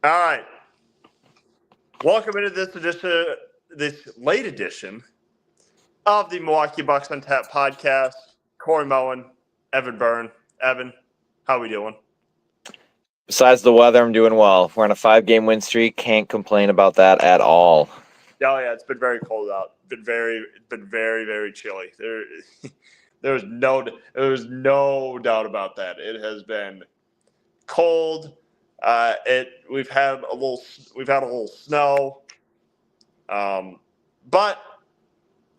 All right. Welcome into this late edition of the Milwaukee Bucks on Tap podcast. Corey Moen, Evan Byrne. Evan, how we doing? Besides the weather, I'm doing well. We're on a 5-game win streak. Can't complain about that at all. Oh yeah, it's been very cold out. It's been very, very chilly. There's no doubt about that. It has been cold. We've had a little snow. But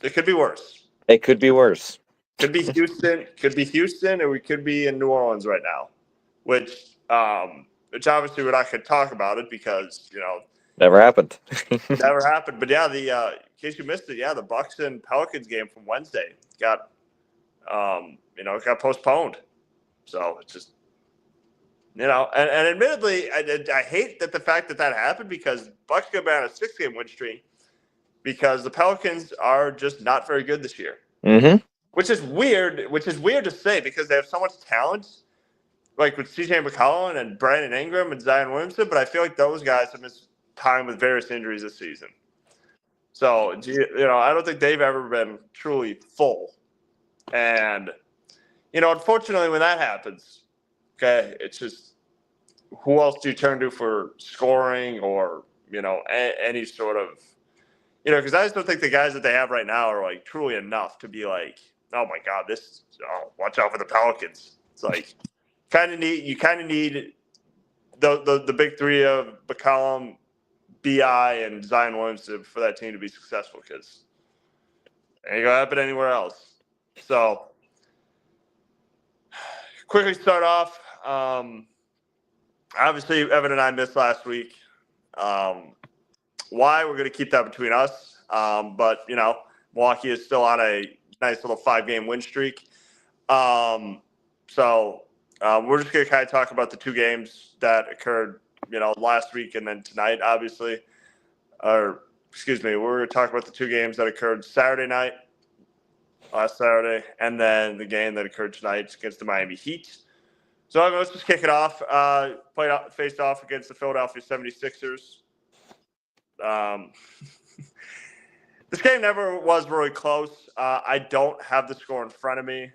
it could be worse. It could be worse. Could be Houston, or we could be in New Orleans right now, which obviously we're not going to talk about it because Never happened. never happened. But yeah, in case you missed it, the Bucks and Pelicans game from Wednesday got postponed. So it's just and admittedly, I hate the fact that happened because Bucks go back on a 6-game win streak because the Pelicans are just not very good this year. Mm-hmm. Which is weird to say because they have so much talent, like with CJ McCollum and Brandon Ingram and Zion Williamson, but I feel like those guys have missed time with various injuries this season. So, I don't think they've ever been truly full. And, unfortunately, when that happens, okay, it's just who else do you turn to for scoring or, any sort of, because I just don't think the guys that they have right now are like truly enough to be like, oh my God, watch out for the Pelicans. It's like you kind of need the big three of McCollum, BI, and Zion Williamson for that team to be successful because it ain't gonna happen anywhere else. So quickly start off. Obviously, Evan and I missed last week. Why? We're going to keep that between us. But, Milwaukee is still on a nice little 5-game win streak. So we're just going to kind of talk about the 2 games that occurred, last week and then tonight, obviously. We're going to talk about the 2 games that occurred last Saturday, and then the game that occurred tonight against the Miami Heat. So let's just kick it off. Faced off against the Philadelphia 76ers. This game never was really close. I don't have the score in front of me.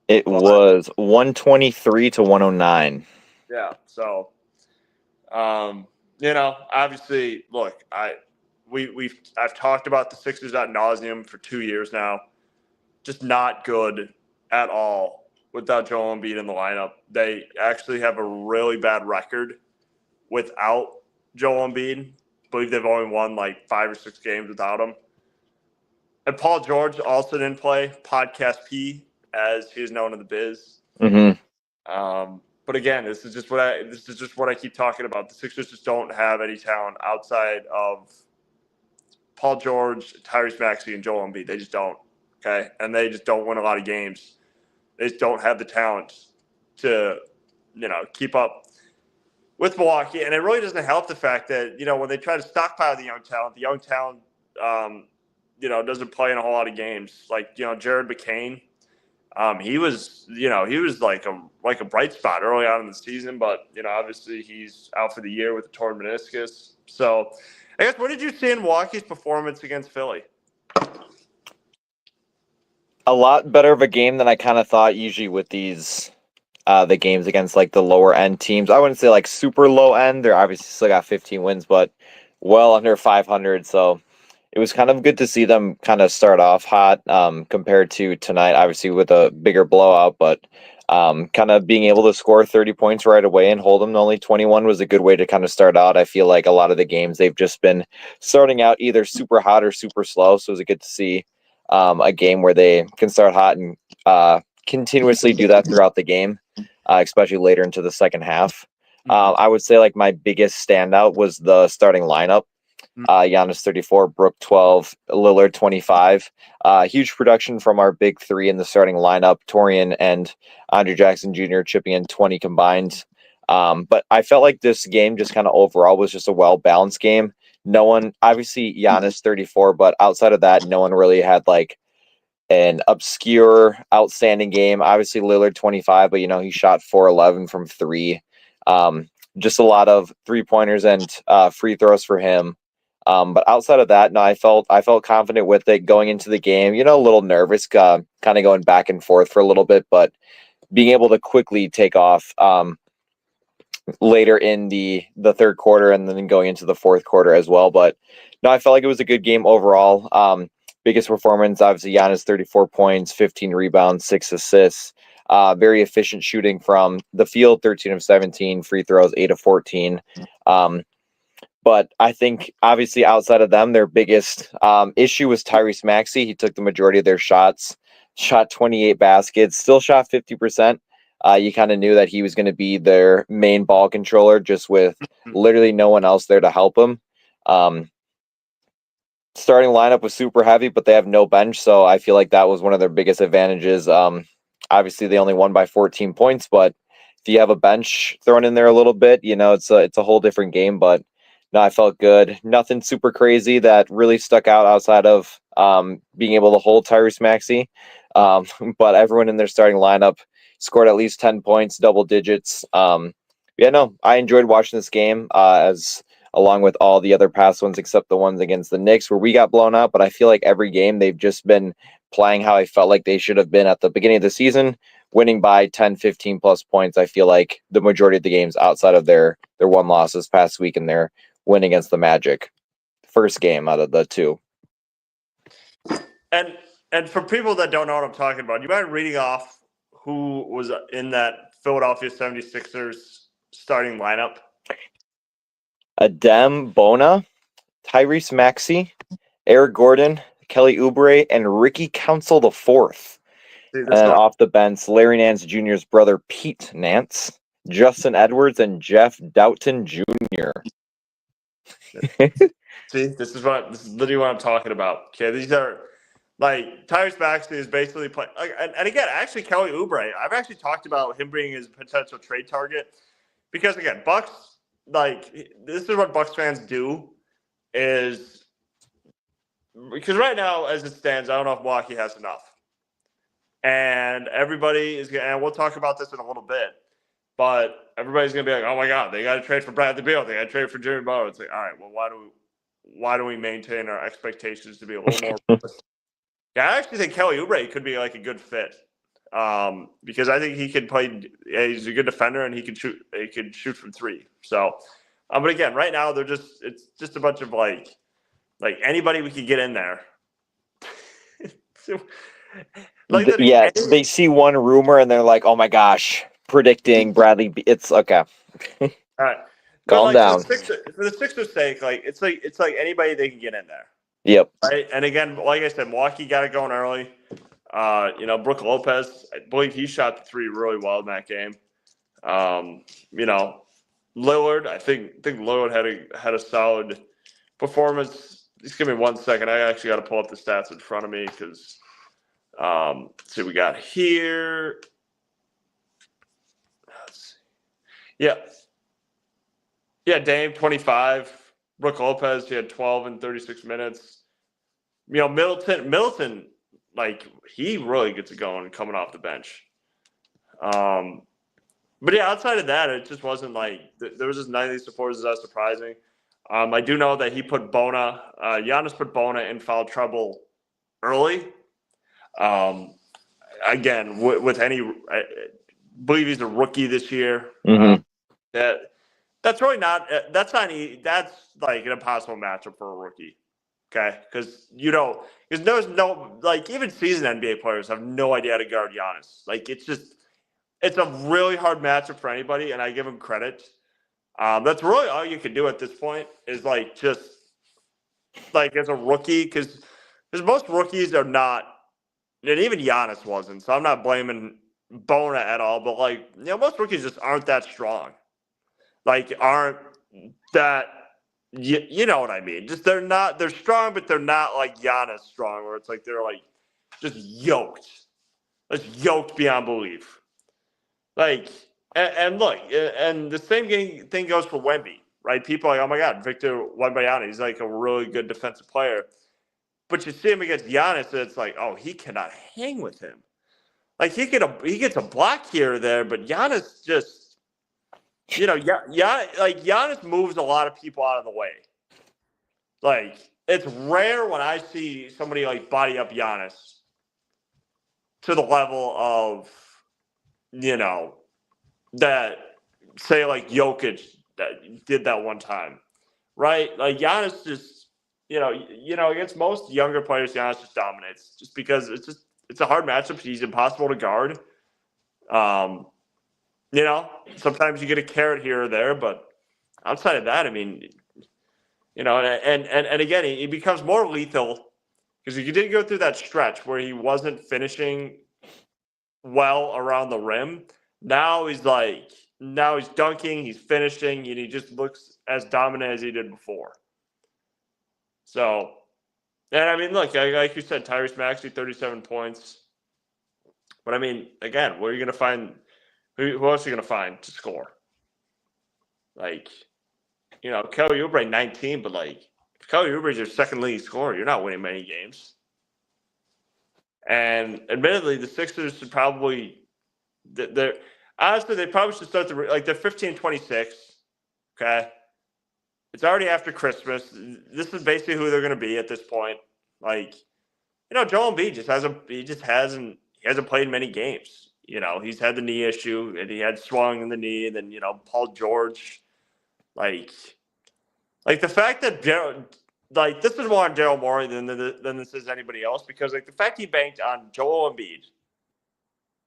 It was 123 to 109. Yeah. So, obviously, look, I've talked about the Sixers ad nauseum for 2 years now. Just not good at all without Joel Embiid in the lineup. They actually have a really bad record without Joel Embiid. I believe they've only won like 5 or 6 games without him. And Paul George also didn't play. Podcast P, as he is known in the biz. Mm-hmm. But again, this is just what I keep talking about. The Sixers just don't have any talent outside of Paul George, Tyrese Maxey, and Joel Embiid. They just don't. Okay, and they just don't win a lot of games. They just don't have the talent to, keep up with Milwaukee. And it really doesn't help the fact that, when they try to stockpile the young talent, doesn't play in a whole lot of games. Like, Jared McCain, he was like a bright spot early on in the season, but, obviously he's out for the year with a torn meniscus. So I guess, what did you see in Milwaukee's performance against Philly? A lot better of a game than I kind of thought usually with these the games against like the lower end teams. I wouldn't say like super low end. They're obviously still got 15 wins, but well under 500. So it was kind of good to see them kind of start off hot compared to tonight, obviously with a bigger blowout, but kind of being able to score 30 points right away and hold them to only 21 was a good way to kind of start out. I feel like a lot of the games they've just been starting out either super hot or super slow. So it was good to see a game where they can start hot and continuously do that throughout the game, especially later into the second half. I would say like my biggest standout was the starting lineup. Giannis 34, Brook 12, Lillard 25. Huge production from our big 3 in the starting lineup. Torian and Andre Jackson Jr. chipping in 20 combined. But I felt like this game just kind of overall was just a well-balanced game. No one, obviously Giannis 34, but outside of that, no one really had like an obscure, outstanding game. Obviously Lillard 25, but he shot 4-11 from 3. just a lot of 3-pointers and free throws for him. But outside of that, no, I felt confident with it going into the game. A little nervous, kind of going back and forth for a little bit, but being able to quickly take off later in the third quarter and then going into the fourth quarter as well. But no, I felt like it was a good game overall. Biggest performance, obviously, Giannis, 34 points, 15 rebounds, 6 assists. Very efficient shooting from the field, 13 of 17, free throws, 8 of 14. But I think, obviously, outside of them, their biggest issue was Tyrese Maxey. He took the majority of their shots, shot 28 baskets, still shot 50%. You kind of knew that he was going to be their main ball controller, just with literally no one else there to help him. Starting lineup was super heavy, but they have no bench, so I feel like that was one of their biggest advantages. Obviously, they only won by 14 points, but if you have a bench thrown in there a little bit, it's a whole different game. But no, I felt good. Nothing super crazy that really stuck out outside of being able to hold Tyrese Maxey. But everyone in their starting lineup scored at least 10 points, double digits. I enjoyed watching this game as along with all the other past ones except the ones against the Knicks where we got blown out. But I feel like every game they've just been playing how I felt like they should have been at the beginning of the season, winning by 10, 15 plus points. I feel like the majority of the games outside of their one loss this past week and their win against the Magic. First game out of the two. And for people that don't know what I'm talking about, you mind reading off who was in that Philadelphia 76ers starting lineup? Adem Bona, Tyrese Maxey, Eric Gordon, Kelly Oubre, and Ricky Council IV. And then off the bench, Larry Nance Jr.'s brother Pete Nance, Justin Edwards, and Jeff Doughton Jr. See, this is literally what I'm talking about. Okay, these are like Tyrese Maxey is basically playing, and again, actually Kelly Oubre. I've actually talked about him being his potential trade target because again, Bucks, like this is what Bucks fans do, is because right now as it stands, I don't know if Milwaukee has enough, and everybody is gonna, and we'll talk about this in a little bit, but everybody's gonna be like, oh my god, they got to trade for Bradley Beal, they got to trade for Jimmy Butler. It's like, all right, well, why do we maintain our expectations to be a little more? Yeah, I actually think Kelly Oubre could be like a good fit because I think he can play. He's a good defender and he can shoot. He can shoot from three. So, but again, right now it's just a bunch of like anybody we could get in there. They see one rumor and they're like, "Oh my gosh, predicting Bradley." It's okay. All right, calm down. For the Sixers' sake, it's like anybody they can get in there. Yep. Right, and again, like I said, Milwaukee got it going early. Brook Lopez, I believe he shot the three really well in that game. Lillard, I think Lillard had a solid performance. Just give me 1 second. I actually got to pull up the stats in front of me because let's see what we got here. Let's see. Yeah, Dame 25. Brook Lopez, he had 12 in 36 minutes. Middleton, like he really gets it going coming off the bench. But yeah, outside of that, it just wasn't like there was just none of these supporters that was surprising. I do know that he put Giannis put Bona in foul trouble early. Again, with I believe he's a rookie this year. Mm-hmm. That's really not. That's like an impossible matchup for a rookie. Okay, because there's no even seasoned NBA players have no idea how to guard Giannis. It's a really hard matchup for anybody, and I give him credit. That's really all you can do at this point is just as a rookie, because most rookies are not, and even Giannis wasn't. So I'm not blaming Bona at all, but most rookies just aren't that strong. Aren't that. You know what I mean? Just they're strong, but they're not like Giannis strong, where it's like they're just yoked beyond belief. And look, and the same thing goes for Wemby, right? People are like, oh my God, Victor Wembanyama, he's like a really good defensive player. But you see him against Giannis, and it's like, oh, he cannot hang with him. He gets a block here or there, but Giannis just Like Giannis moves a lot of people out of the way. Like it's rare when I see somebody like body up Giannis to the level of that say like Jokic that did that one time, right? Like Giannis just against most younger players, Giannis just dominates just because it's a hard matchup. He's impossible to guard. Um, sometimes you get a carrot here or there, but outside of that, I mean, and again, he becomes more lethal because he did go through that stretch where he wasn't finishing well around the rim. Now he's dunking, he's finishing, and he just looks as dominant as he did before. So, and I mean, look, like you said, Tyrese Maxey, 37 points. But I mean, again, where are you going to find? Who else are you going to find to score? Like, Kelly Oubre 19, but like, if Kelly Oubre is your second leading scorer, you're not winning many games. And admittedly, the Sixers should probably they're honestly they probably should start they're 15-26. Okay, it's already after Christmas. This is basically who they're going to be at this point. Like, Joel Embiid hasn't played many games. He's had the knee issue and he had swung in the knee. And then Paul George, like the fact that this is more on Daryl Morey than this is anybody else because like the fact he banked on Joel Embiid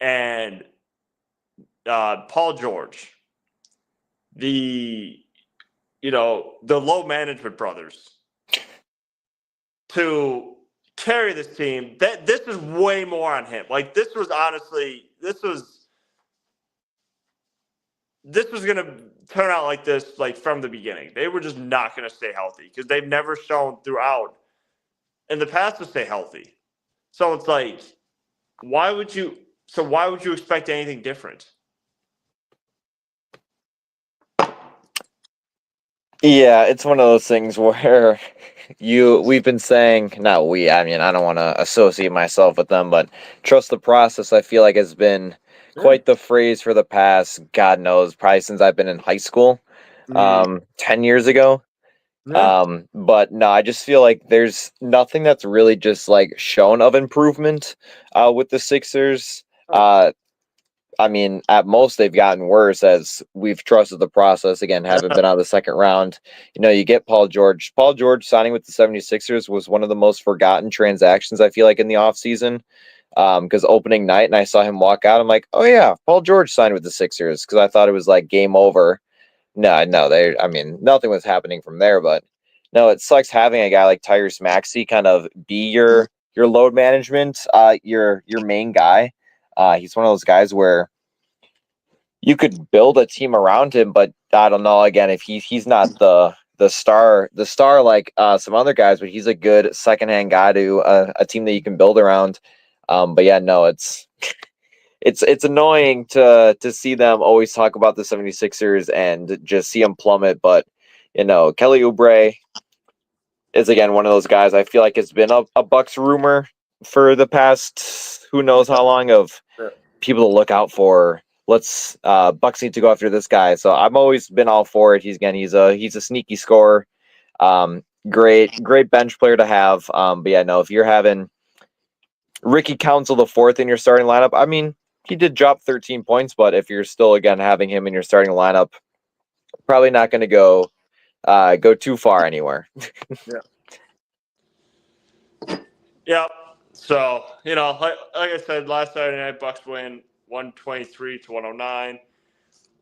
and Paul George, the low management brothers to carry this team. That this is way more on him. Like this was going to turn out like this, like from the beginning. They were just not going to stay healthy because they've never shown throughout in the past to stay healthy. So it's like, why would you expect anything different? Yeah, it's one of those things where we've been saying, not we, I mean, I don't want to associate myself with them, but trust the process, I feel like has been quite the phrase for the past, God knows, probably since I've been in high school, 10 years ago. But no, I just feel like there's nothing that's really just like shown of improvement with the Sixers. I mean, at most they've gotten worse as we've trusted the process. Again, haven't been out of the second round. You get Paul George. Paul George signing with the 76ers was one of the most forgotten transactions, I feel like, in the offseason. Because opening night and I saw him walk out, I'm like, oh yeah, Paul George signed with the Sixers because I thought it was like game over. No, nothing was happening from there, but no, it sucks having a guy like Tyrese Maxey kind of be your load management, your main guy. He's one of those guys where you could build a team around him, but I don't know. Again, if he's not the star like some other guys, but he's a good secondhand guy to a team that you can build around. But yeah, no, it's annoying to see them always talk about the 76ers and just see them plummet. But Kelly Oubre is again one of those guys. I feel like it's been a Bucks rumor for the past who knows how long of people to look out for. Bucks need to go after this guy. So I've always been all for it. He's a sneaky scorer. Great bench player to have. But yeah, no, if you're having Ricky Council the fourth in your starting lineup, I mean, he did drop 13 points, but if you're still again having him in your starting lineup, probably not going to go too far anywhere. Yeah. So, like I said, last Saturday night, Bucks win 123-109.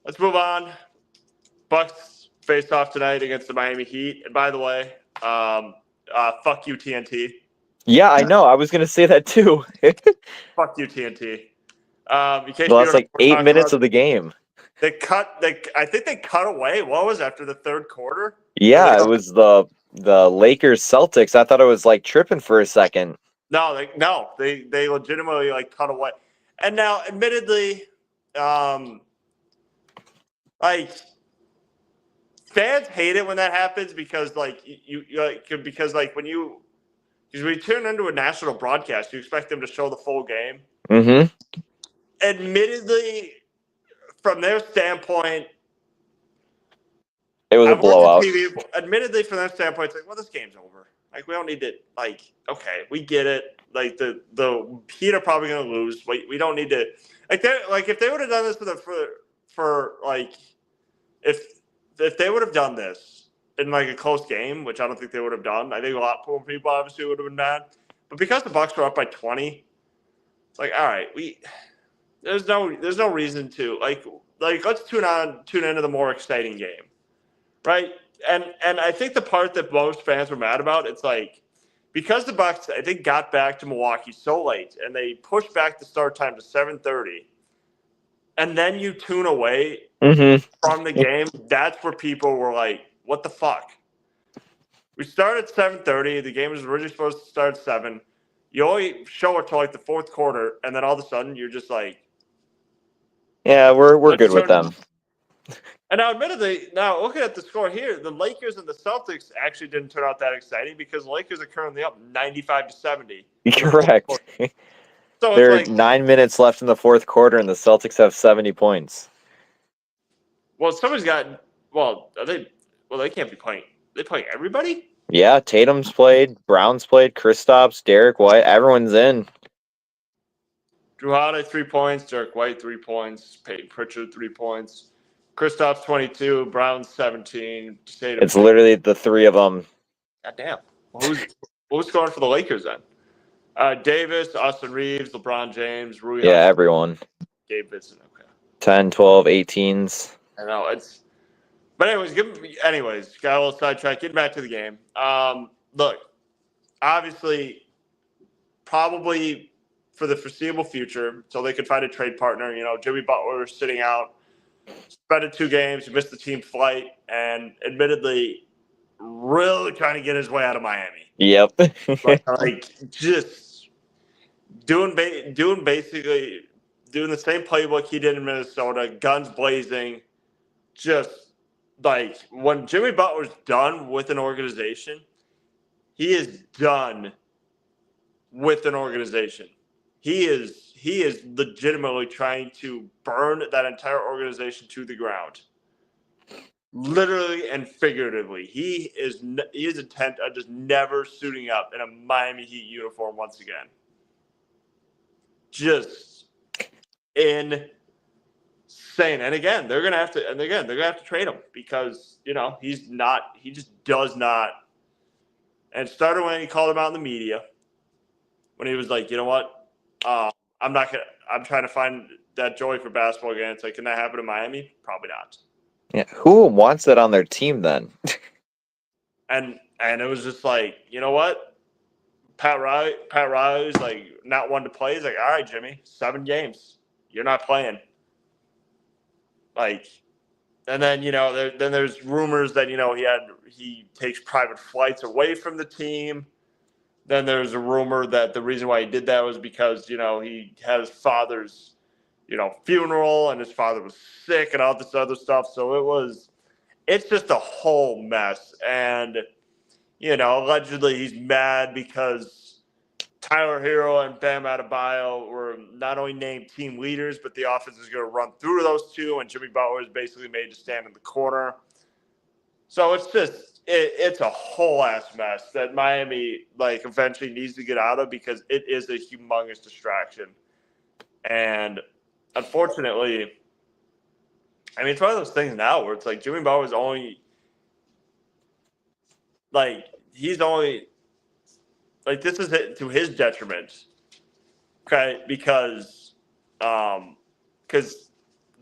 Let's move on. Bucks face off tonight against the Miami Heat. And by the way, fuck you, TNT. Yeah, I know. I was going to say that too. Fuck you, TNT. That's like 8 minutes of the game. I think they cut away. What was after the third quarter? Yeah, it was the Lakers Celtics. I thought it was like tripping for a second. No, they legitimately like cut away. And now, admittedly, like fans hate it when that happens because like because when you turn into a national broadcast, you expect them to show the full game. Mm-hmm. Admittedly, from their standpoint, It was a I'm watching blowout. TV. Admittedly, from that standpoint, it's like, well, this game's over. Like, we don't need to. Like, okay, we get it. Like, the Heat are probably going to lose. We don't need to. Like if they would have done this for like if they would have done this in like a close game, which I don't think they would have done. I think a lot more people obviously would have been mad. But because the Bucks were up by 20, it's like, all right, there's no reason to like let's tune into the more exciting game, right? And I think the part that most fans were mad about, it's like because the Bucks I think got back to Milwaukee so late and they pushed back the start time to 7:30, and then you tune away from the game. That's where people were like, "What the fuck?" We started at 7:30. The game was originally supposed to start at 7. You only show it to like the fourth quarter, and then all of a sudden you're just like, Yeah, we're good with them. And now, admittedly, now looking at the score here, the Lakers and the Celtics actually didn't turn out that exciting because the Lakers are currently up 95-70. Correct. So there are it's like 9 minutes left in the fourth quarter, and the Celtics have 70 points. Well, somebody's got. Well, are they? Well, they can't be playing. They playing everybody. Yeah, Tatum's played, Brown's played, Kristaps, Derek White, everyone's in. Drew Holiday 3 points, Derek White 3 points, Peyton Pritchard 3 points, Kristaps 22, Brown 17. Tatum. It's literally the three of them. God damn. Well, who's scoring for the Lakers then? Davis, Austin Reeves, LeBron James, Rui. Yeah, everyone. Gabe Vincent. Okay. 10, 12, 18s. I know it's. But anyways, got a little sidetracked. Getting back to the game. Look, obviously, probably for the foreseeable future, so they could find a trade partner. You know, Jimmy Butler sitting out, suspended 2 games, he missed the team flight, and admittedly, really trying to get his way out of Miami. Yep. like just doing basically doing the same playbook he did in Minnesota, guns blazing. Just like when Jimmy Butler's done with an organization, he is done with an organization. He is legitimately trying to burn that entire organization to the ground. Literally and figuratively. He is intent on just never suiting up in a Miami Heat uniform once again. Just insane. And again, they're gonna have to trade him because, you know, he just does not. And it started when he called him out in the media. When he was like, you know what? I'm trying to find that joy for basketball again. It's like, can that happen in Miami? Probably not. Yeah, who wants that on their team then? and it was just like, you know what? Pat Riley's like not one to play. He's like, all right, Jimmy, 7 games. You're not playing. Like, and then, you know, there's rumors that, you know, he takes private flights away from the team. Then there's a rumor that the reason why he did that was because, you know, he had his father's, you know, funeral and his father was sick and all this other stuff. So it's just a whole mess. And, you know, allegedly he's mad because Tyler Hero and Bam Adebayo were not only named team leaders, but the offense is going to run through those two. And Jimmy Butler is basically made to stand in the corner. So it's just, it's a whole ass mess that Miami like eventually needs to get out of because it is a humongous distraction. And unfortunately, I mean, it's one of those things now where it's like Jimmy Butler's only like he's only like this is to his detriment. Okay, because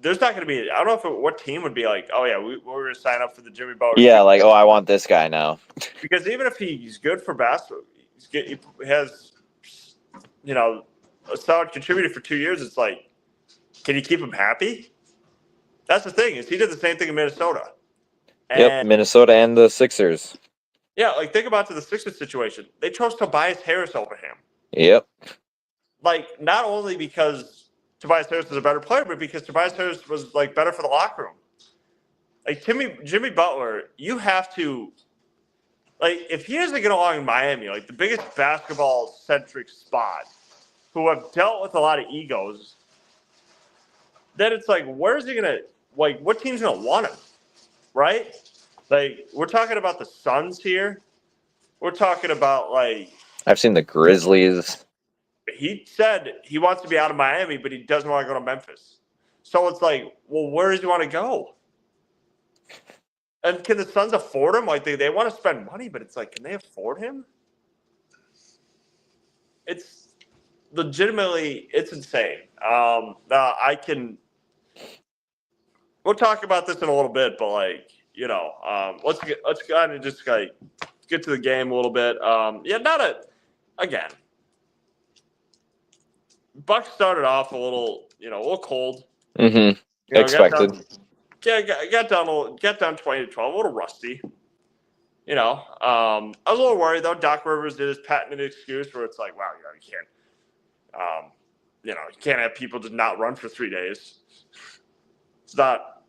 there's not going to be. I don't know what team would be like. Oh yeah, we're going to sign up for the Jimmy Butler. Yeah, like I want this guy now. Because even if he's good for basketball, he has, you know, a solid contributor for 2 years. It's like, can you keep him happy? That's the thing. Is he did the same thing in Minnesota. Yep, Minnesota and the Sixers. Yeah, like think about the Sixers situation. They chose Tobias Harris over him. Yep. Like not only because Tobias Harris is a better player, but because Tobias Harris was like better for the locker room. Like Jimmy Butler, you have to like if he doesn't get along in Miami, like the biggest basketball centric spot, who have dealt with a lot of egos, then it's like where's he gonna like what team's gonna want him? Right? Like, we're talking about the Suns here. We're talking about, like, I've seen the Grizzlies. he said he wants to be out of Miami, but he doesn't want to go to Memphis. So it's like, well, where does he want to go? And can the Suns afford him? Like, they want to spend money, but it's like, can they afford him? It's legitimately, it's insane. I can. We'll talk about this in a little bit, but like, let's kind of just like get to the game a little bit. Not again. Bucks started off a little cold. Mm-hmm. Expected. Got down 20-12, a little rusty. I was a little worried though. Doc Rivers did his patented excuse where it's like, wow, you can't have people just not run for 3 days. It's not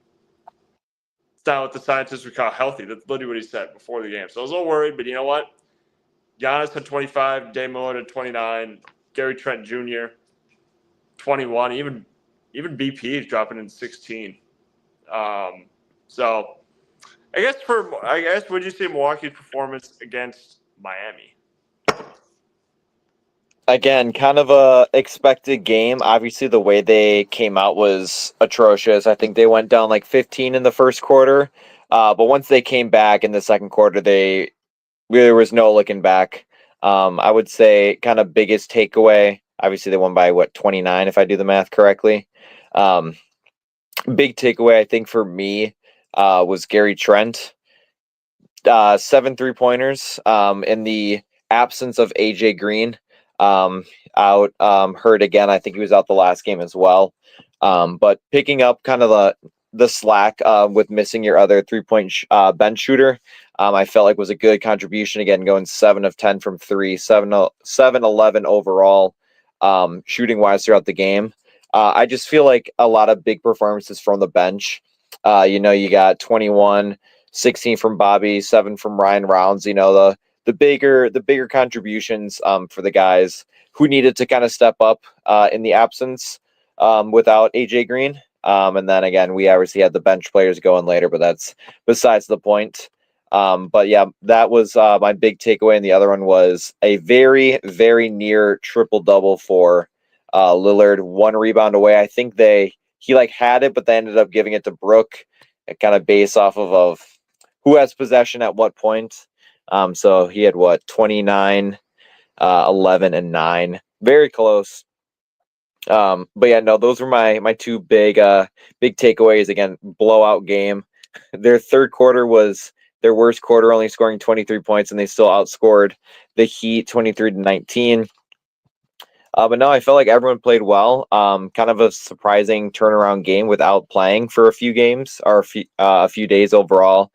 what the scientists would call healthy. That's literally what he said before the game. So I was a little worried, but you know what? Giannis had 25, Dame Lillard had 29, Gary Trent Jr. 21, even BP is dropping in 16. So I guess would you say Milwaukee's performance against Miami? Again, kind of a expected game. Obviously, the way they came out was atrocious. I think they went down like 15 in the first quarter, but once they came back in the second quarter, there was no looking back. I would say kind of biggest takeaway. Obviously, they won by 29 if I do the math correctly. Big takeaway I think for me was Gary Trent. 7 3-pointers in the absence of AJ Green. Out hurt again. I think he was out the last game as well. But picking up kind of the slack with missing your other 3-point bench shooter, I felt like was a good contribution. Again, going 7 of 10 from 3, 7-11 overall shooting wise throughout the game. I just feel like a lot of big performances from the bench. You got 21, 16 from Bobby, 7 from Ryan Rounds. The bigger contributions for the guys who needed to kind of step up in the absence without AJ Green. And then again, we obviously had the bench players going later, but that's besides the point. But yeah, that was my big takeaway. And the other one was a very, very near triple double for Lillard, 1 rebound away. I think he had it, but they ended up giving it to Brook, kind of based off of who has possession at what point. So he had 29, 11, and 9, very close. But yeah, no, those were my two big takeaways. Again, blowout game. Their third quarter was their worst quarter, only scoring 23 points, and they still outscored the Heat 23-19. But no, I felt like everyone played well. Kind of a surprising turnaround game without playing for a few games or a few days overall.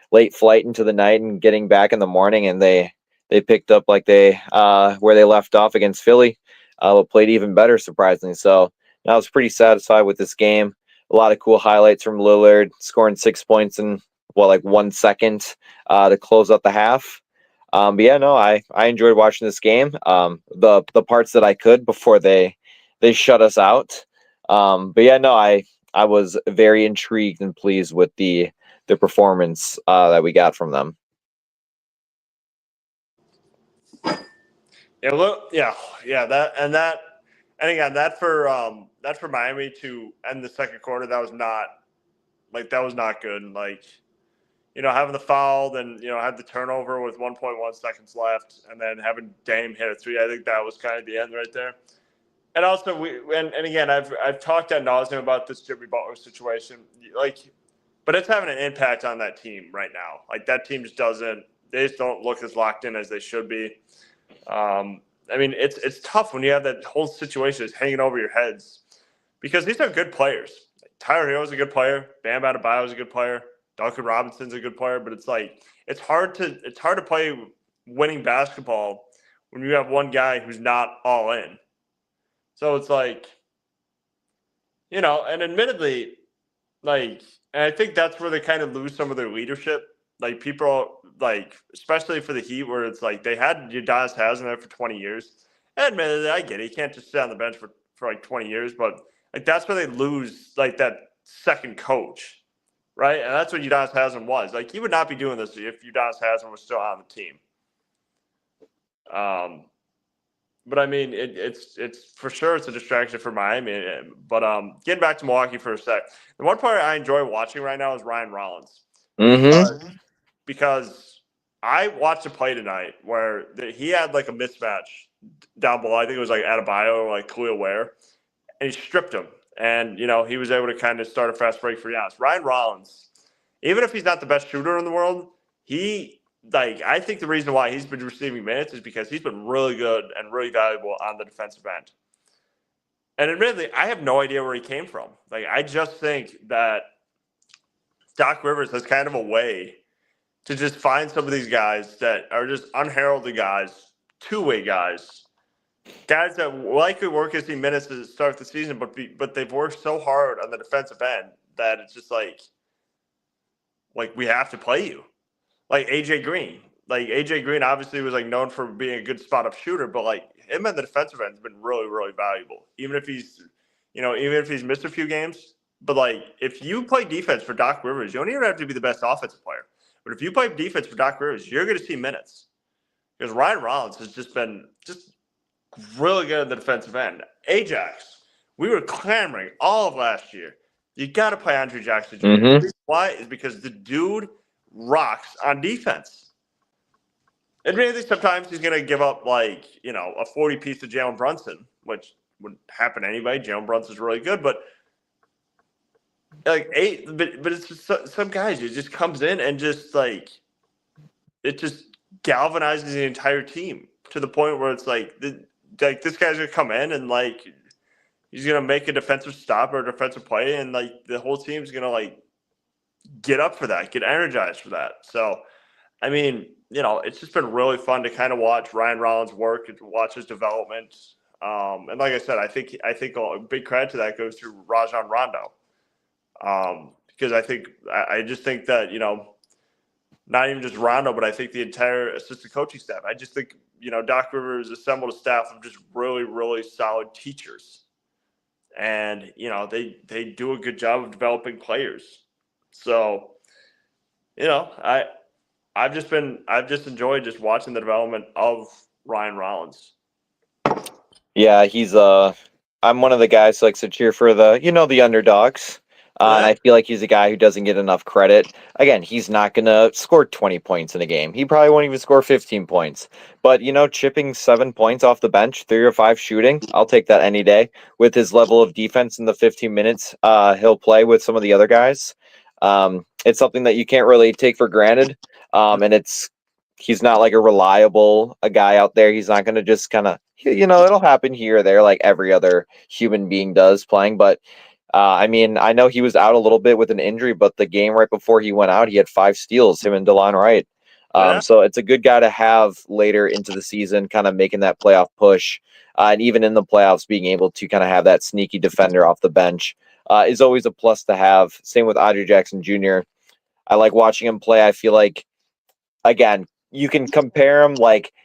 Late flight into the night and getting back in the morning, and they picked up like where they left off against Philly, but played even better surprisingly. So I was pretty satisfied with this game. A lot of cool highlights from Lillard scoring 6 points in 1 second to close out the half. But yeah, no, I enjoyed watching this game. The parts that I could before they shut us out. But yeah, no, I was very intrigued and pleased with the performance that we got from them. Yeah, look, yeah, and again, that for Miami to end the second quarter, that was not good. Like, having the foul, then had the turnover with 1.1 seconds left, and then having Dame hit a 3. I think that was kind of the end right there. And also, and again, I've talked ad nauseum about this Jimmy Butler situation, but it's having an impact on that team right now. Like, that team just don't look as locked in as they should be. It's tough when you have that whole situation is hanging over your heads because these are good players. Tyler Hero is a good player. Bam Adebayo is a good player. Duncan Robinson's a good player, but it's hard to play winning basketball when you have one guy who's not all in. So it's and admittedly, and I think that's where they kind of lose some of their leadership. Like, people, especially for the Heat, where it's they had Udonis Haslem there for 20 years. And admittedly, I get it. You can't just sit on the bench for 20 years, but that's where they lose that second coach. right? And that's what Udonis Haslam was. Like, he would not be doing this if Udonis Haslam was still on the team. But I mean, it's for sure it's a distraction for Miami. But getting back to Milwaukee for a sec, the one part I enjoy watching right now is Ryan Rollins because I watched a play tonight where he had like a mismatch down below. I think it was like Adebayo or like Khalil Ware, and he stripped him. And he was able to kind of start a fast break for Giannis. Ryan Rollins, even if he's not the best shooter in the world, I think the reason why he's been receiving minutes is because he's been really good and really valuable on the defensive end. And admittedly, I have no idea where he came from. Like, I just think that Doc Rivers has kind of a way to just find some of these guys that are just unheralded guys, two-way guys that likely work as minutes to start the season, but they've worked so hard on the defensive end that it's just like we have to play you. Like AJ Green. Like AJ Green obviously was like known for being a good spot up shooter, but like him on the defensive end has been really, really valuable. Even if he's missed a few games. But like if you play defense for Doc Rivers, you don't even have to be the best offensive player. But if you play defense for Doc Rivers, you're gonna see minutes. Because Ryan Rollins has just been really good at the defensive end. Ajax, we were clamoring all of last year. You got to play Andre Jackson Jr. The reason why is because the dude rocks on defense. Admittedly, sometimes he's going to give up a 40-piece to Jalen Brunson, which would happen anyway. Jalen Brunson's really good, but it's just some guys. It just comes in and just it just galvanizes the entire team to the point where it's this guy's gonna come in and he's gonna make a defensive stop or a defensive play, and the whole team's gonna get up for that, get energized for that. So, I mean, it's just been really fun to kind of watch Ryan Rollins work and to watch his development. And like I said, I think a big credit to that goes to Rajon Rondo, because I just think that not even just Rondo, but I think the entire assistant coaching staff. I just think Doc Rivers assembled a staff of just really, really solid teachers, and they do a good job of developing players. So, I've just enjoyed just watching the development of Ryan Rollins. Yeah, he's I'm one of the guys who likes to cheer for the underdogs. And I feel like he's a guy who doesn't get enough credit. Again, he's not going to score 20 points in a game. He probably won't even score 15 points. But, chipping 7 points off the bench, 3 or 5 shooting, I'll take that any day. With his level of defense in the 15 minutes he'll play with some of the other guys, it's something that you can't really take for granted. And he's not like a reliable guy out there. He's not going to just kind of, it'll happen here or there like every other human being does playing. But I mean, I know he was out a little bit with an injury, but the game right before he went out, he had 5 steals, him and DeLon Wright. So it's a good guy to have later into the season, kind of making that playoff push. And even in the playoffs, being able to kind of have that sneaky defender off the bench is always a plus to have. Same with Andre Jackson Jr. I like watching him play. I feel like, again, you can compare him,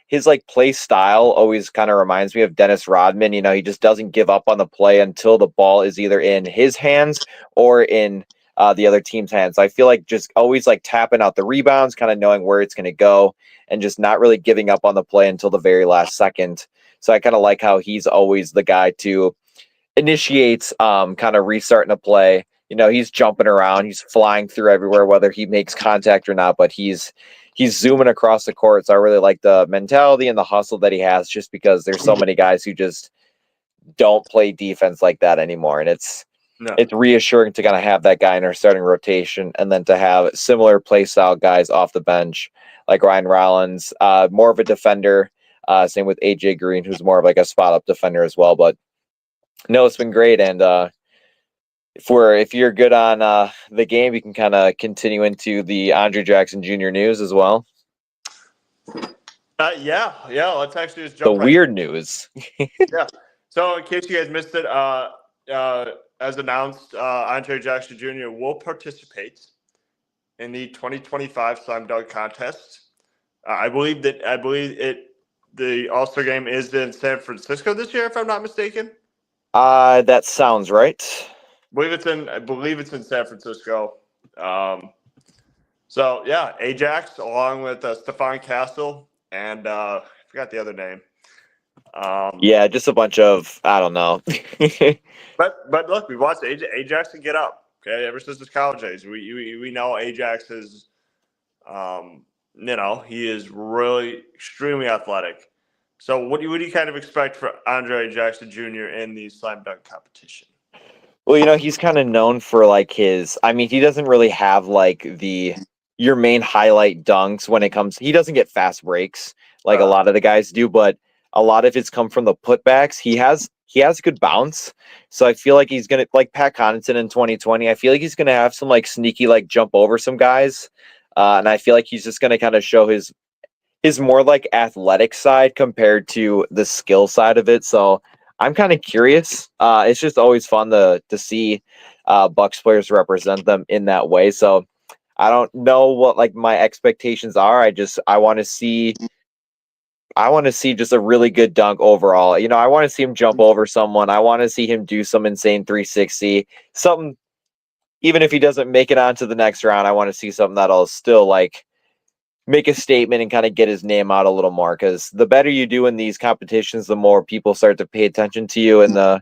his play style always kind of reminds me of Dennis Rodman. He just doesn't give up on the play until the ball is either in his hands or in the other team's hands. I feel like just always tapping out the rebounds, kind of knowing where it's going to go, and just not really giving up on the play until the very last second. So I kind of like how he's always the guy to initiate kind of restarting a play. He's jumping around, he's flying through everywhere, whether he makes contact or not, but he's zooming across the court. So I really like the mentality and the hustle that he has, just because there's so many guys who just don't play defense like that anymore. And it's reassuring to kind of have that guy in our starting rotation, and then to have similar play style guys off the bench like Ryan Rollins, more of a defender. Same with AJ Green, who's more of a spot up defender as well. But no, it's been great. And if you're good on the game, you can kind of continue into the Andre Jackson Jr. news as well. Yeah. Let's actually just jump. The weird news. Yeah. So in case you guys missed it, as announced, Andre Jackson Jr. will participate in the 2025 Slam Dunk Contest. I believe the All-Star game is in San Francisco this year, if I'm not mistaken. That sounds right. I believe it's in San Francisco. So yeah, Ajax along with Stefan Castle and I forgot the other name. Yeah, just a bunch of I don't know. But look, we watched Ajax and get up. Okay, ever since his college days, we know Ajax is, he is really extremely athletic. So what do you kind of expect for Andre Jackson Jr. in the slam dunk competition? Well, he's kind of known for like his. I mean, he doesn't really have like your main highlight dunks when it comes. He doesn't get fast breaks like a lot of the guys do, but a lot of it's come from the putbacks. He has good bounce, so I feel like he's gonna like Pat Connaughton in 2020. I feel like he's gonna have some like sneaky like jump over some guys, and I feel like he's just gonna kind of show his more like athletic side compared to the skill side of it. So I'm kind of curious. It's just always fun to see Bucks players represent them in that way. So I don't know what like my expectations are. I want to see just a really good dunk overall. I want to see him jump over someone. I want to see him do some insane 360. Something even if he doesn't make it onto the next round, I want to see something that'll still like make a statement and kind of get his name out a little more, because the better you do in these competitions, the more people start to pay attention to you in the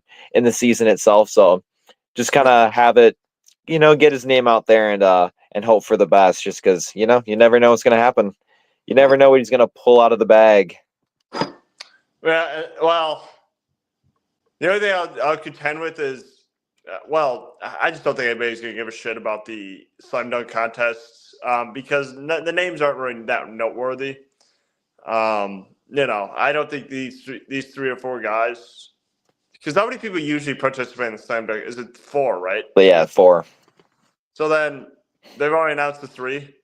season itself. So just kind of have it, get his name out there and hope for the best, just because you never know what's going to happen. You never know what he's going to pull out of the bag. Well, the only thing I'll contend with is, I just don't think anybody's going to give a shit about the slam dunk contests because the names aren't really that noteworthy. I don't think these 3 or 4 guys, because how many people usually participate in the slam dunk? Is it 4, right? But yeah, 4. So then they've already announced the 3.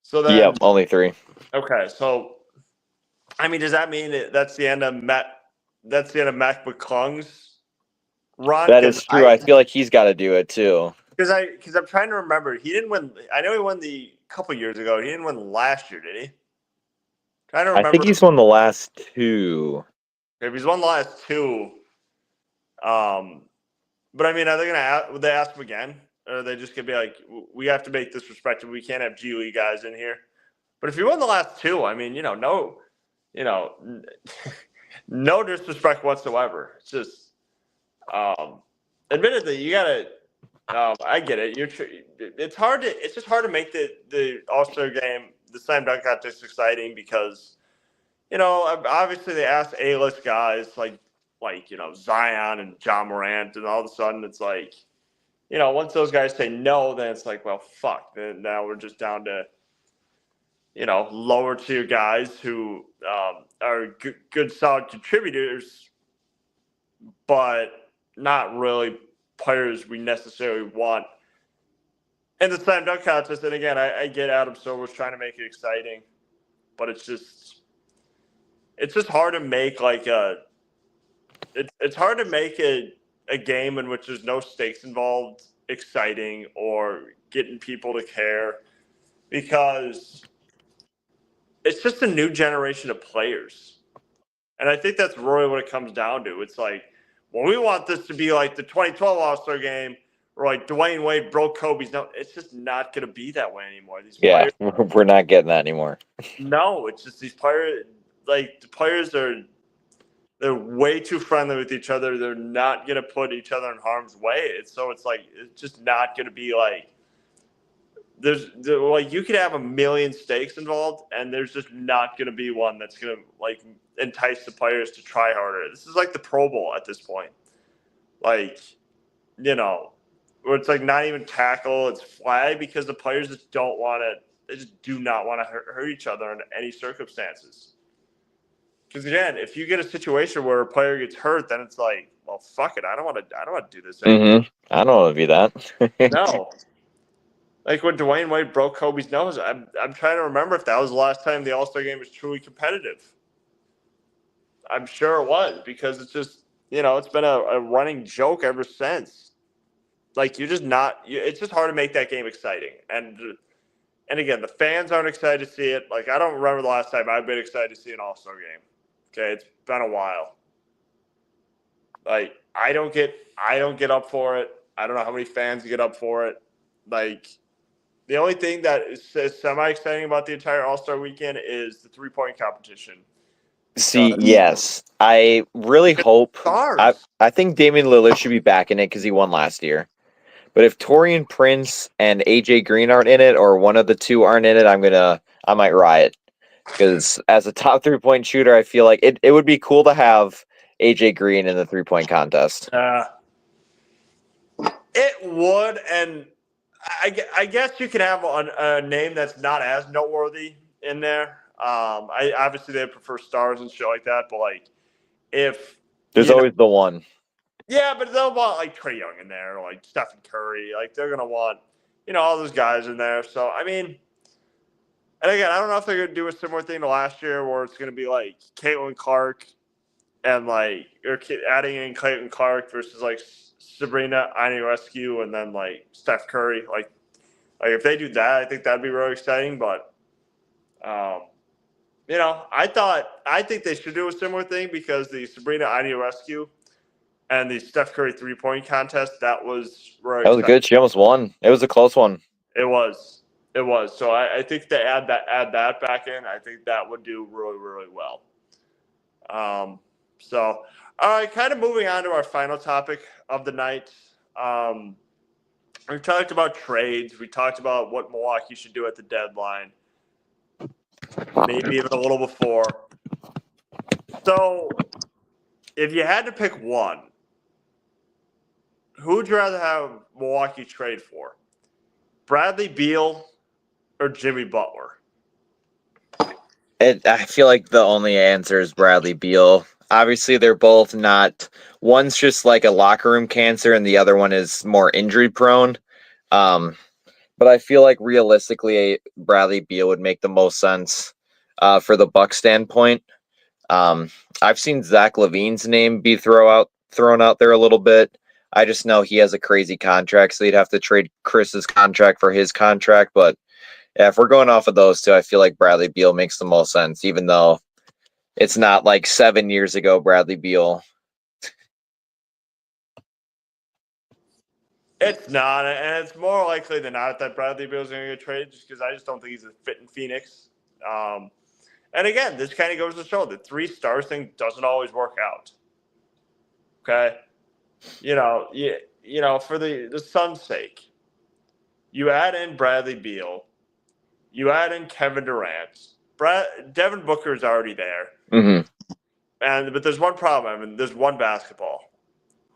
So then, Yep, only 3. Okay, so I mean, does that mean that's the end of Matt? That's the end of Mac McClung's run? That is true. I feel like he's got to do it too. Because I'm trying to remember. He didn't win. I know he won the couple years ago. He didn't win last year, did he? Trying to remember. I think he's won the last 2. If he's won the last 2, but I mean, are they would they ask him again? Or are they just gonna be like, we have to make this respected. We can't have G League guys in here. But if you won the last 2, I mean, no, no disrespect whatsoever. It's just, admittedly, you gotta. I get it. It's hard to. It's just hard to make the All-Star game, the slam dunk contest, exciting because, obviously they ask A-list guys like Zion and John Morant, and all of a sudden it's like, once those guys say no, then it's like, well, fuck. Then now we're just down to, lower tier guys who are good, solid contributors, but not really players we necessarily want in the slam dunk contest. And again, I get Adam Silver's trying to make it exciting, but it's just hard to make it's hard to make a game in which there's no stakes involved exciting or getting people to care, because it's just a new generation of players. And I think that's really what it comes down to. It's like, well, we want this to be like the 2012 All-Star game, or like Dwayne Wade broke Kobe's. No, it's just not going to be that way anymore. These Yeah, players, we're not getting that anymore. no, it's just these players. Like the players they're way too friendly with each other. They're not going to put each other in harm's way. So it's like it's just not going to be like like you could have a million stakes involved, and there's just not going to be one that's going to like entice the players to try harder. This is like the Pro Bowl at this point, like where it's like not even tackle, it's flag, because the players just don't want to. They just do not want to hurt each other in any circumstances. Because again, if you get a situation where a player gets hurt, then it's like, well, fuck it. I don't want to do this anymore. Mm-hmm. I don't want to be that. No. Like when Dwayne Wade broke Kobe's nose, I'm trying to remember if that was the last time the All-Star game was truly competitive. I'm sure it was, because it's just, it's been a running joke ever since. Like you're just not. It's just hard to make that game exciting, and again, the fans aren't excited to see it. Like I don't remember the last time I've been excited to see an All-Star game. Okay, it's been a while. Like I don't get up for it. I don't know how many fans get up for it. Like, the only thing that is semi-exciting about the entire All-Star weekend is the three-point competition. See, yes. I really hope. Stars. I think Damian Lillard should be back in it because he won last year. But if Torian Prince and AJ Green aren't in it, or one of the two aren't in it, I might riot. Because as a top 3-point shooter, I feel like it would be cool to have AJ Green in the 3-point contest. It would, and I guess you can have a name that's not as noteworthy in there. I obviously they prefer stars and shit like that, but like if There's always the one. yeah, but they'll want like Trae Young in there, or like Stephen Curry. Like they're gonna want all those guys in there. So I mean, and again, I don't know if they're gonna do a similar thing to last year, where it's gonna be like Caitlin Clark and like or adding in Caitlin Clark versus like Sabrina Ionescu and then like Steph Curry. Like if they do that, I think that'd be really exciting. But I think they should do a similar thing because the Sabrina Ionescu and the Steph Curry 3-point contest, that was really That was exciting. good. She almost won. It was a close one. It was. So I think they add that back in. I think that would do really, really well. So, all right, kind of moving on to our final topic of the night. We talked about trades. We talked about what Milwaukee should do at the deadline. Maybe even a little before. So, if you had to pick one, who would you rather have Milwaukee trade for? Bradley Beal or Jimmy Butler? I feel like the only answer is Bradley Beal. Obviously, they're both not. One's just like a locker room cancer, and the other one is more injury prone. But I feel like realistically, Bradley Beal would make the most sense for the Buck standpoint. I've seen Zach LaVine's name be thrown out there a little bit. I just know he has a crazy contract, so you'd have to trade Chris's contract for his contract. But yeah, if we're going off of those two, I feel like Bradley Beal makes the most sense, even though it's not like 7 years ago, Bradley Beal. It's not, and it's more likely than not that Bradley Beal's going to get traded just because I just don't think he's a fit in Phoenix. And again, this kind of goes to show that 3 stars thing doesn't always work out. Okay, for the Suns' sake, you add in Bradley Beal, you add in Kevin Durant. Devin Booker is already there, but there's one problem. I mean, there's one basketball.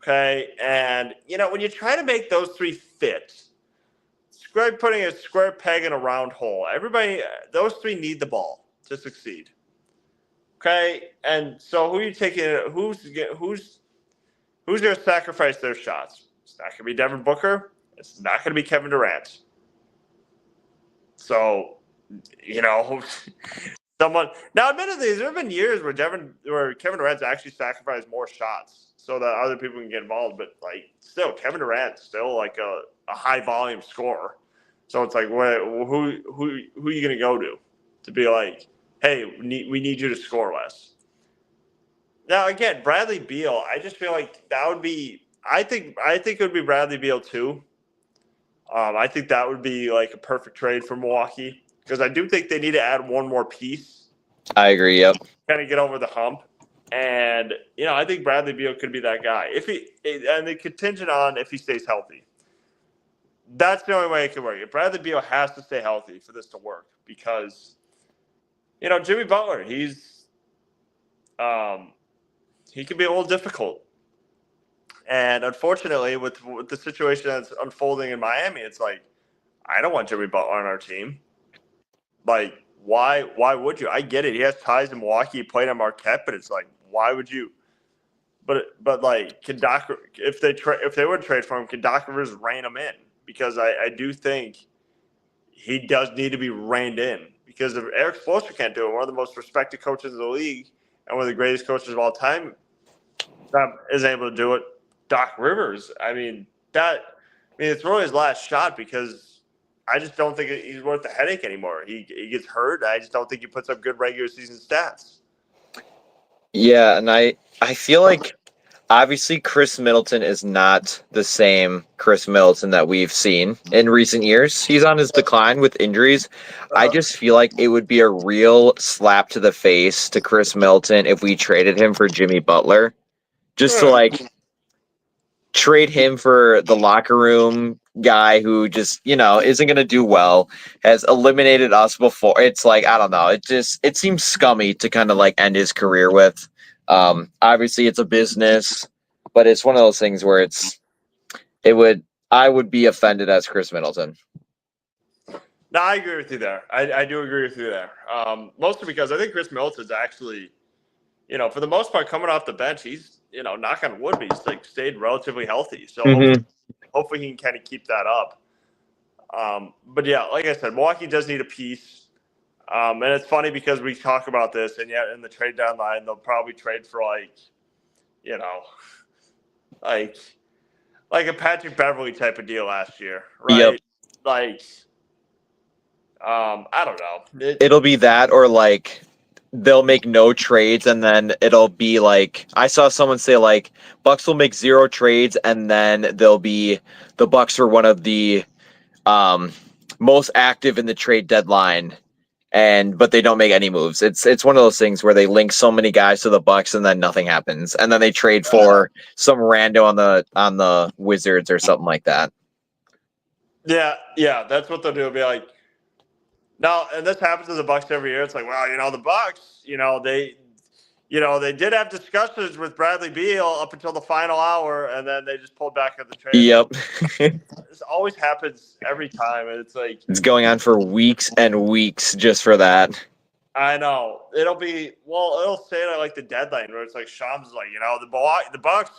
Okay, and when you try to make those 3 fit, putting a square peg in a round hole. Those 3 need the ball to succeed. Okay, and so who are you taking? Who's going to sacrifice their shots? It's not going to be Devin Booker. It's not going to be Kevin Durant. So, someone now. Admittedly, there have been years where Kevin Durant's actually sacrificed more shots so that other people can get involved. But like, still, Kevin Durant's still like a high volume scorer. So it's like, who are you going to go to be like, hey, we need you to score less. Now again, Bradley Beal, I just feel like that would be. I think it would be Bradley Beal too. I think that would be like a perfect trade for Milwaukee because I do think they need to add one more piece. I agree. Yep. Kind of get over the hump, and I think Bradley Beal could be that guy and the contingent on if he stays healthy. That's the only way it could work. If Bradley Beal has to stay healthy for this to work because Jimmy Butler, he can be a little difficult. And unfortunately, with the situation that's unfolding in Miami, it's like, I don't want Jimmy Butler on our team. Like, why would you? I get it. He has ties in Milwaukee. He played on Marquette, but it's like, why would you? But like, can Doc, if they would trade for him, can Doc Rivers rein him in? Because I do think he does need to be reined in. Because if Eric Spoelstra can't do it, one of the most respected coaches in the league and one of the greatest coaches of all time isn't able to do it, Doc Rivers, it's really his last shot because I just don't think he's worth the headache anymore. He gets hurt. I just don't think he puts up good regular season stats. Yeah, and I feel like obviously Chris Middleton is not the same Chris Middleton that we've seen in recent years. He's on his decline with injuries. I just feel like it would be a real slap to the face to Chris Middleton if we traded him for Jimmy Butler. Just to like trade him for the locker room guy who just, isn't going to do well, has eliminated us before. It's like, I don't know. It seems scummy to kind of like end his career with. Obviously it's a business, but it's one of those things where I would be offended as Chris Middleton. No, I agree with you there. I do agree with you there. Mostly because I think Chris Middleton's actually, for the most part, coming off the bench, he's, knock on wood, he's like stayed relatively healthy. So hopefully he can kind of keep that up. But yeah, like I said, Milwaukee does need a piece. And it's funny because we talk about this, and yet in the trade deadline, they'll probably trade for like a Patrick Beverley type of deal last year, right? Yep. Like, I don't know. It'll be that, or like they'll make no trades, and then it'll be like I saw someone say like Bucks will make 0 trades, and then they'll be the Bucks were one of the most active in the trade deadline, but they don't make any moves. It's one of those things where they link so many guys to the Bucks, and then nothing happens, and then they trade for some rando on the Wizards or something like that. Yeah, that's what they'll do. It'll be like. No, and this happens to the Bucks every year. It's like, well, the Bucks, they did have discussions with Bradley Beal up until the final hour, and then they just pulled back on the trade. Yep. This always happens every time, and it's like it's going on for weeks and weeks just for that. I know it'll say it at like the deadline where it's like Shams like, the Bucks,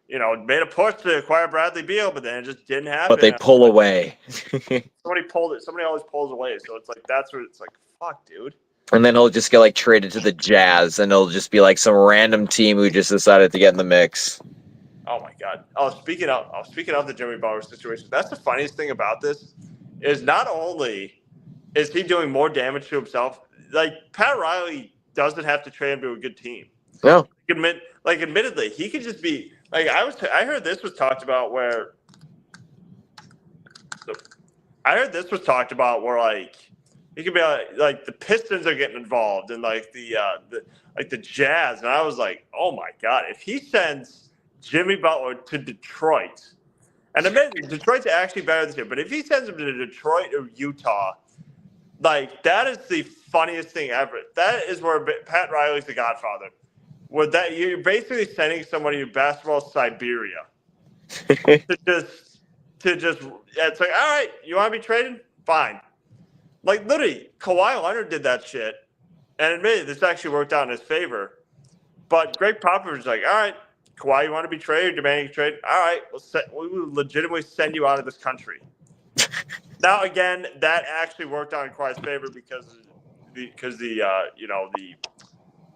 made a push to acquire Bradley Beal, but then it just didn't happen. But they pull away. Somebody pulled it. Somebody always pulls away. So it's like that's where it's like, fuck, dude. And then he'll just get like traded to the Jazz, and it'll just be like some random team who just decided to get in the mix. Oh my God! Speaking of the Jimmy Butler situation, that's the funniest thing about this is not only is he doing more damage to himself, like Pat Riley doesn't have to trade him to a good team. No, admittedly, he could just be like I heard this was talked about where like he could be like the Pistons are getting involved and like the Jazz, and I was like, oh my God, if he sends Jimmy Butler to Detroit, and admittedly, Detroit's actually better this year, but if he sends him to Detroit or Utah, like that is the funniest thing ever. That is where Pat Riley's the Godfather. Where that you're basically sending somebody to basketball Siberia to just it's like, all right, you want to be traded? Fine. Like literally, Kawhi Leonard did that shit, and admittedly, this actually worked out in his favor. But Greg Popovich was like, all right, Kawhi, you want to be traded? Demanding a trade? All right, we will legitimately send you out of this country. Now again, that actually worked out in Kawhi's favor because the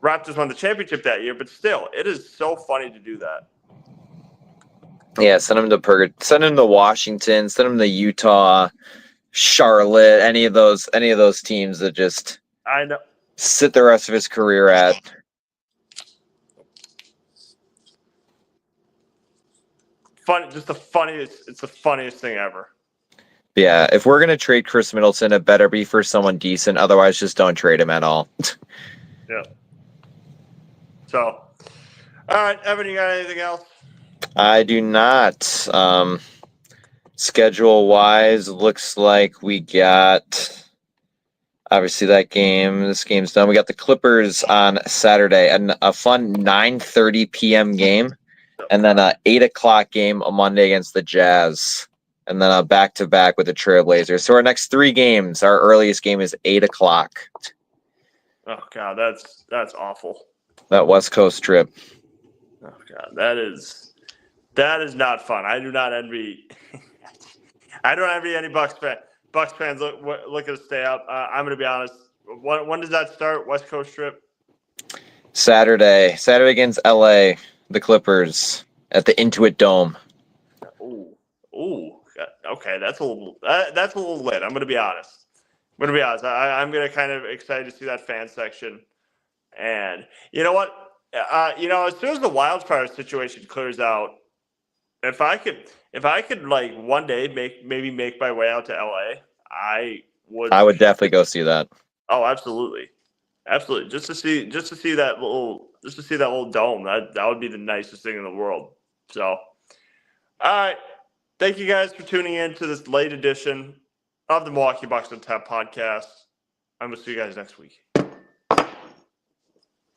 Raptors won the championship that year. But still, it is so funny to do that. Yeah, send him to Washington, send him to Utah, Charlotte, any of those teams that just I know sit the rest of his career at. It's the funniest thing ever. Yeah, if we're gonna trade Chris Middleton, it better be for someone decent. Otherwise, just don't trade him at all. Yeah. So, all right, Evan, you got anything else? I do not. Schedule-wise, looks like we got obviously this game's done. We got the Clippers on Saturday and a fun 9:30 p.m. game, and then a 8:00 game on Monday against the Jazz, and then a back-to-back with the Trailblazers. So our next 3 games, our earliest game is 8:00. Oh God, that's awful. That West Coast trip. Oh God, that is not fun. I do not envy. I don't envy any Bucks fans looking to stay up. I'm going to be honest. When does that start? West Coast trip. Saturday against LA, the Clippers at the Intuit Dome. Ooh. Okay, that's a little lit. I'm going to be honest. I'm going to kind of excited to see that fan section. And you know what? As soon as the wildfire situation clears out, if I could like one day make my way out to LA, I would I for would sure. definitely go see that. Oh, absolutely. Absolutely. Just to see that little dome. That would be the nicest thing in the world. So, all right. Thank you guys for tuning in to this late edition of the Milwaukee Bucks on Tap podcast. I'm gonna see you guys next week.